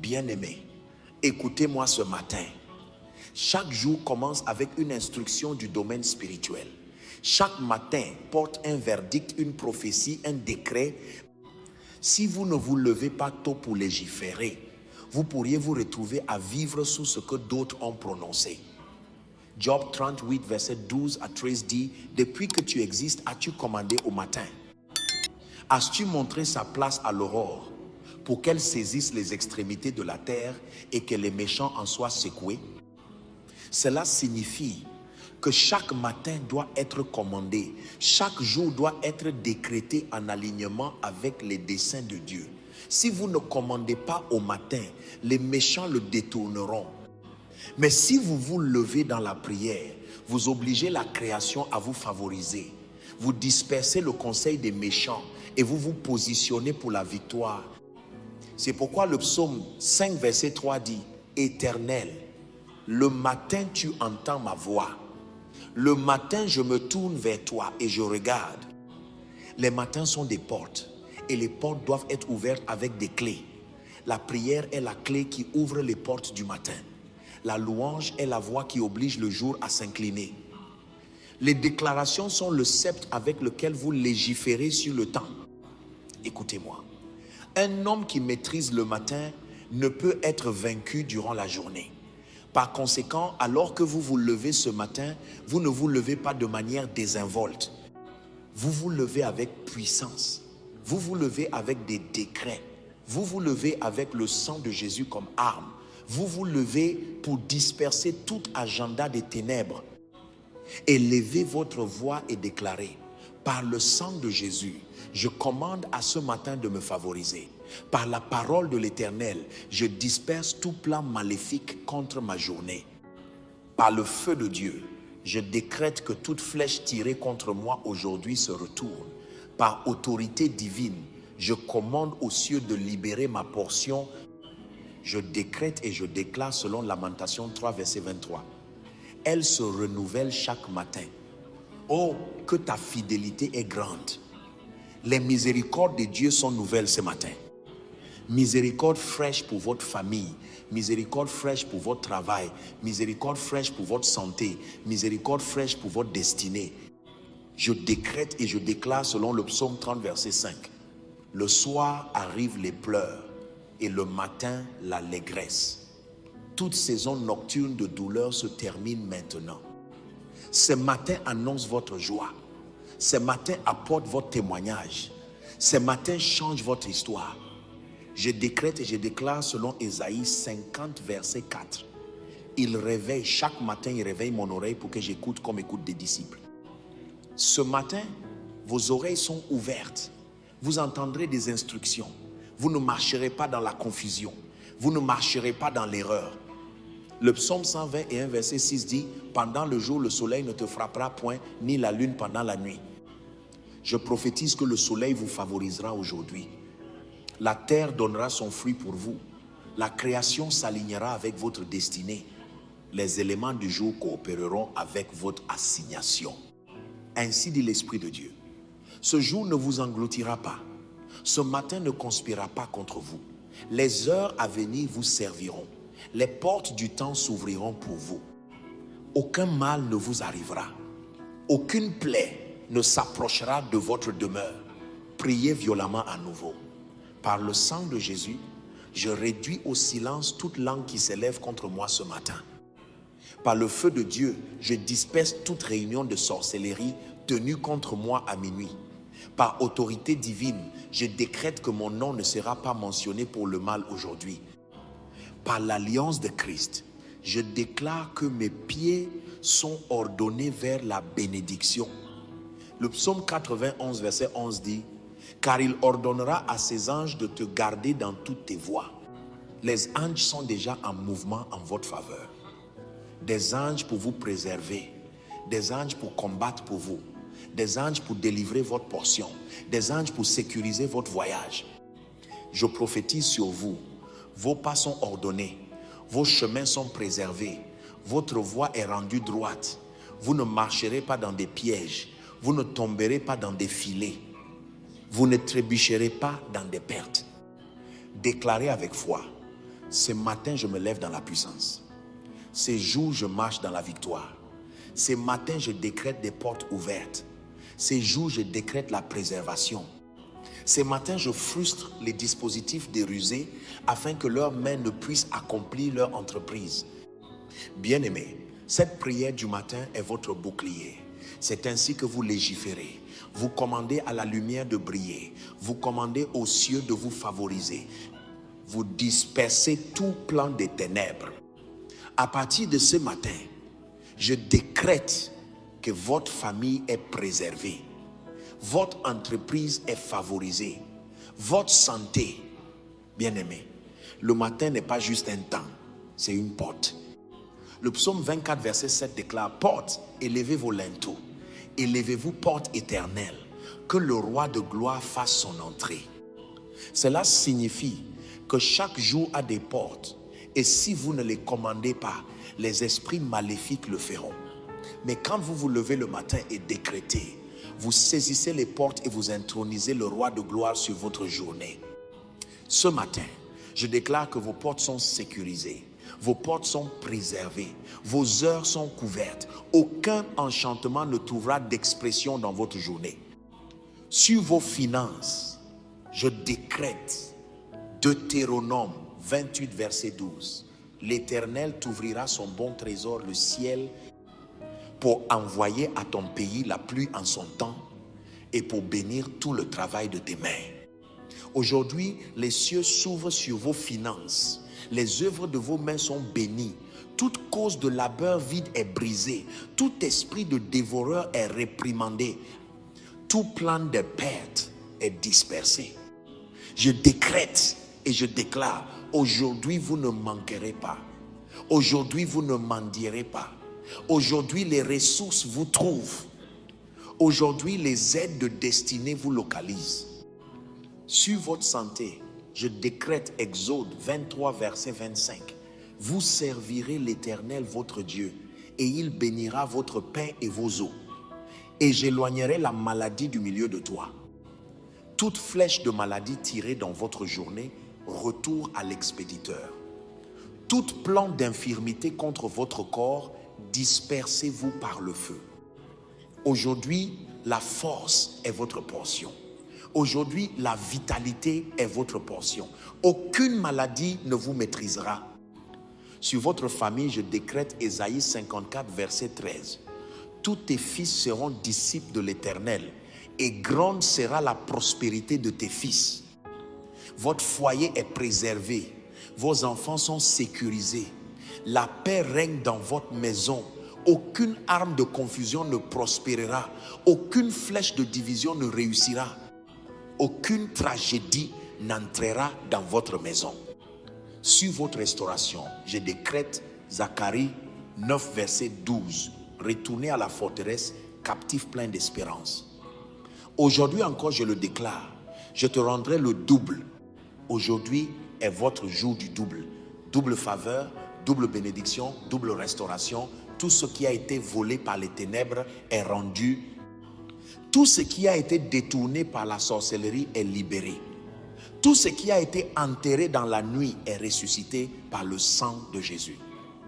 Bien-aimés, écoutez-moi ce matin. Chaque jour commence avec une instruction du domaine spirituel. Chaque matin porte un verdict, une prophétie, un décret. Si vous ne vous levez pas tôt pour légiférer, vous pourriez vous retrouver à vivre sous ce que d'autres ont prononcé. Job 38, verset 12 à 13 dit, « Depuis que tu existes, as-tu commandé au matin? As-tu montré sa place à l'aurore pour qu'elle saisisse les extrémités de la terre et que les méchants en soient secoués? » Cela signifie que chaque matin doit être commandé, chaque jour doit être décrété en alignement avec les desseins de Dieu. Si vous ne commandez pas au matin, les méchants le détourneront. Mais si vous vous levez dans la prière, vous obligez la création à vous favoriser. Vous dispersez le conseil des méchants et vous vous positionnez pour la victoire. C'est pourquoi le psaume 5, verset 3 dit, « Éternel, le matin tu entends ma voix. Le matin je me tourne vers toi et je regarde. » Les matins sont des portes et les portes doivent être ouvertes avec des clés. La prière est la clé qui ouvre les portes du matin. La louange est la voix qui oblige le jour à s'incliner. Les déclarations sont le sceptre avec lequel vous légiférez sur le temps. Écoutez-moi. Un homme qui maîtrise le matin ne peut être vaincu durant la journée. Par conséquent, alors que vous vous levez ce matin, vous ne vous levez pas de manière désinvolte. Vous vous levez avec puissance. Vous vous levez avec des décrets. Vous vous levez avec le sang de Jésus comme arme. Vous vous levez pour disperser tout agenda des ténèbres. Élevez votre voix et déclarez, par le sang de Jésus, je commande à ce matin de me favoriser. Par la parole de l'Éternel, je disperse tout plan maléfique contre ma journée. Par le feu de Dieu, je décrète que toute flèche tirée contre moi aujourd'hui se retourne. Par autorité divine, je commande aux cieux de libérer ma portion. Je décrète et je déclare selon Lamentation 3, verset 23. Elle se renouvelle chaque matin. Oh, que ta fidélité est grande. Les miséricordes de Dieu sont nouvelles ce matin. Miséricorde fraîche pour votre famille, miséricorde fraîche pour votre travail, miséricorde fraîche pour votre santé, miséricorde fraîche pour votre destinée. Je décrète et je déclare selon le psaume 30, verset 5. Le soir arrivent les pleurs et le matin l'allégresse. Toute saison nocturne de douleur se termine maintenant. Ce matin annonce votre joie. Ce matin apporte votre témoignage. Ce matin change votre histoire. Je décrète et je déclare selon Ésaïe 50, verset 4. Il réveille, chaque matin il réveille mon oreille pour que j'écoute comme écoute des disciples. Ce matin, vos oreilles sont ouvertes. Vous entendrez des instructions. Vous ne marcherez pas dans la confusion. Vous ne marcherez pas dans l'erreur. Le psaume 121, verset 6 dit, « Pendant le jour, le soleil ne te frappera point, ni la lune pendant la nuit. » Je prophétise que le soleil vous favorisera aujourd'hui. La terre donnera son fruit pour vous. La création s'alignera avec votre destinée. Les éléments du jour coopéreront avec votre assignation. Ainsi dit l'Esprit de Dieu. Ce jour ne vous engloutira pas. Ce matin ne conspirera pas contre vous. Les heures à venir vous serviront. Les portes du temps s'ouvriront pour vous. Aucun mal ne vous arrivera. Aucune plaie ne s'approchera de votre demeure. Priez violemment à nouveau. Par le sang de Jésus, je réduis au silence toute langue qui s'élève contre moi ce matin. Par le feu de Dieu, je disperse toute réunion de sorcellerie tenue contre moi à minuit. Par autorité divine, je décrète que mon nom ne sera pas mentionné pour le mal aujourd'hui. Par l'alliance de Christ, je déclare que mes pieds sont ordonnés vers la bénédiction. Le psaume 91, verset 11 dit, « Car il ordonnera à ses anges de te garder dans toutes tes voies. » Les anges sont déjà en mouvement en votre faveur. Des anges pour vous préserver, des anges pour combattre pour vous, des anges pour délivrer votre portion, des anges pour sécuriser votre voyage. Je prophétise sur vous, vos pas sont ordonnés, vos chemins sont préservés, votre voie est rendue droite. Vous ne marcherez pas dans des pièges, vous ne tomberez pas dans des filets, vous ne trébucherez pas dans des pertes. Déclarez avec foi, Ce matin, je me lève dans la puissance. Ces jours, je marche dans la victoire. Ces matins, je décrète des portes ouvertes. Ces jours, je décrète la préservation. Ces matins, je frustre les dispositifs des rusés afin que leurs mains ne puissent accomplir leur entreprise. Bien-aimés, cette prière du matin est votre bouclier. C'est ainsi que vous légiférez. Vous commandez à la lumière de briller. Vous commandez aux cieux de vous favoriser. Vous dispersez tout plan des ténèbres. À partir de ce matin, je décrète que votre famille est préservée. Votre entreprise est favorisée. Votre santé, bien-aimé, le matin n'est pas juste un temps, c'est une porte. Le psaume 24, verset 7 déclare: porte, élevez vos linteaux, élevez-vous, porte éternelle, que le roi de gloire fasse son entrée. Cela signifie que chaque jour a des portes, et si vous ne les commandez pas, les esprits maléfiques le feront. Mais quand vous vous levez le matin et décrétez, vous saisissez les portes et vous intronisez le roi de gloire sur votre journée. Ce matin, je déclare que vos portes sont sécurisées, vos portes sont préservées, vos heures sont couvertes. Aucun enchantement ne trouvera d'expression dans votre journée. Sur vos finances, je décrète Deutéronome 28, verset 12. L'Éternel t'ouvrira son bon trésor, le ciel, pour envoyer à ton pays la pluie en son temps et pour bénir tout le travail de tes mains. Aujourd'hui, les cieux s'ouvrent sur vos finances. Les œuvres de vos mains sont bénies. Toute cause de labeur vide est brisée. Tout esprit de dévoreur est réprimandé. Tout plan de perte est dispersé. Je décrète et je déclare: aujourd'hui vous ne manquerez pas. Aujourd'hui vous ne mendierez pas. Aujourd'hui les ressources vous trouvent. Aujourd'hui les aides de destinée vous localisent. Sur votre santé, je décrète Exode 23, verset 25. Vous servirez l'Éternel votre Dieu et il bénira votre pain et vos eaux. Et j'éloignerai la maladie du milieu de toi. Toute flèche de maladie tirée dans votre journée retourne à l'expéditeur. Tout plan d'infirmité contre votre corps, dispersez-vous par le feu. Aujourd'hui, la force est votre portion. Aujourd'hui, la vitalité est votre portion. Aucune maladie ne vous maîtrisera. Sur votre famille, je décrète Ésaïe 54, verset 13. Tous tes fils seront disciples de l'Éternel et grande sera la prospérité de tes fils. Votre foyer est préservé. Vos enfants sont sécurisés. La paix règne dans votre maison. Aucune arme de confusion ne prospérera. Aucune flèche de division ne réussira. Aucune tragédie n'entrera dans votre maison. Sur votre restauration, je décrète Zacharie 9, verset 12. Retournez à la forteresse, captifs pleins d'espérance. Aujourd'hui encore, je le déclare, je te rendrai le double. Aujourd'hui est votre jour du double. Double faveur, double bénédiction, double restauration. Tout ce qui a été volé par les ténèbres est rendu. Tout ce qui a été détourné par la sorcellerie est libéré. Tout ce qui a été enterré dans la nuit est ressuscité par le sang de Jésus.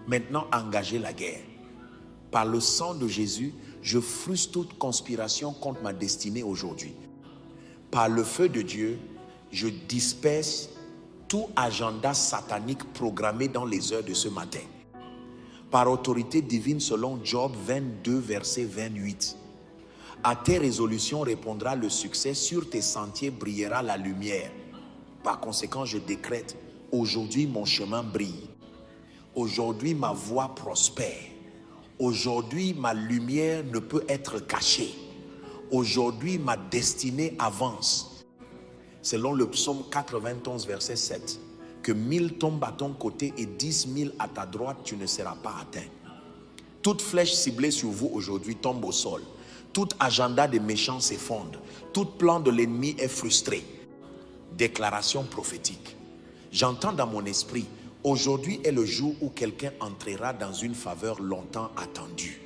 Maintenant, engagez la guerre. Par le sang de Jésus, je frustre toute conspiration contre ma destinée aujourd'hui. Par le feu de Dieu, je disperse tout agenda satanique programmé dans les heures de ce matin. Par autorité divine selon Job 22, verset 28. À tes résolutions répondra le succès, sur tes sentiers brillera la lumière. Par conséquent, je décrète, aujourd'hui mon chemin brille. Aujourd'hui ma voie prospère. Aujourd'hui ma lumière ne peut être cachée. Aujourd'hui ma destinée avance. Selon le psaume 91, verset 7, que 1000 tombent à ton côté et 10 000 à ta droite, tu ne seras pas atteint. Toute flèche ciblée sur vous aujourd'hui tombe au sol. Tout agenda des méchants s'effondre. Tout plan de l'ennemi est frustré. Déclaration prophétique. J'entends dans mon esprit, aujourd'hui est le jour où quelqu'un entrera dans une faveur longtemps attendue.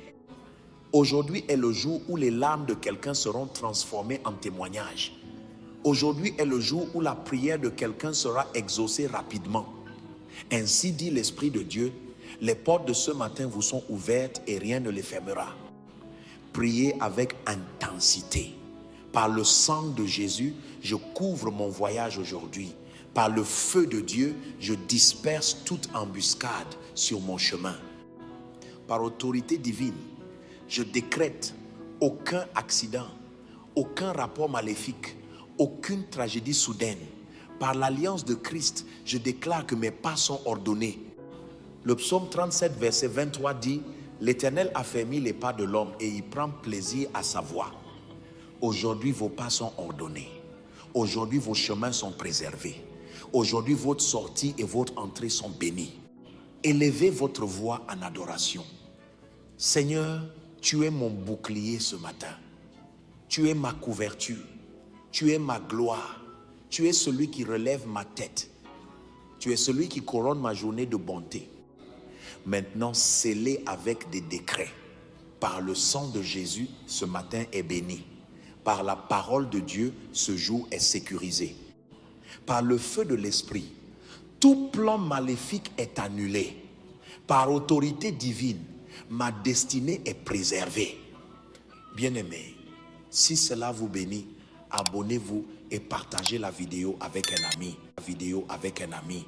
Aujourd'hui est le jour où les larmes de quelqu'un seront transformées en témoignages. Aujourd'hui est le jour où la prière de quelqu'un sera exaucée rapidement. Ainsi dit l'Esprit de Dieu, les portes de ce matin vous sont ouvertes et rien ne les fermera. Priez avec intensité. Par le sang de Jésus, je couvre mon voyage aujourd'hui. Par le feu de Dieu, je disperse toute embuscade sur mon chemin. Par autorité divine, je décrète aucun accident, aucun rapport maléfique, aucune tragédie soudaine. Par l'alliance de Christ, je déclare que mes pas sont ordonnés. Le psaume 37, verset 23 dit, « L'Éternel affermit les pas de l'homme et il prend plaisir à sa voix. » Aujourd'hui, vos pas sont ordonnés. Aujourd'hui, vos chemins sont préservés. Aujourd'hui, votre sortie et votre entrée sont bénies. Élevez votre voix en adoration. Seigneur, tu es mon bouclier ce matin. Tu es ma couverture. Tu es ma gloire. Tu es celui qui relève ma tête. Tu es celui qui couronne ma journée de bonté. Maintenant, scellé avec des décrets. Par le sang de Jésus, ce matin est béni. Par la parole de Dieu, ce jour est sécurisé. Par le feu de l'Esprit, tout plan maléfique est annulé. Par autorité divine, ma destinée est préservée. Bien-aimés, si cela vous bénit, abonnez-vous et partagez la vidéo avec un ami.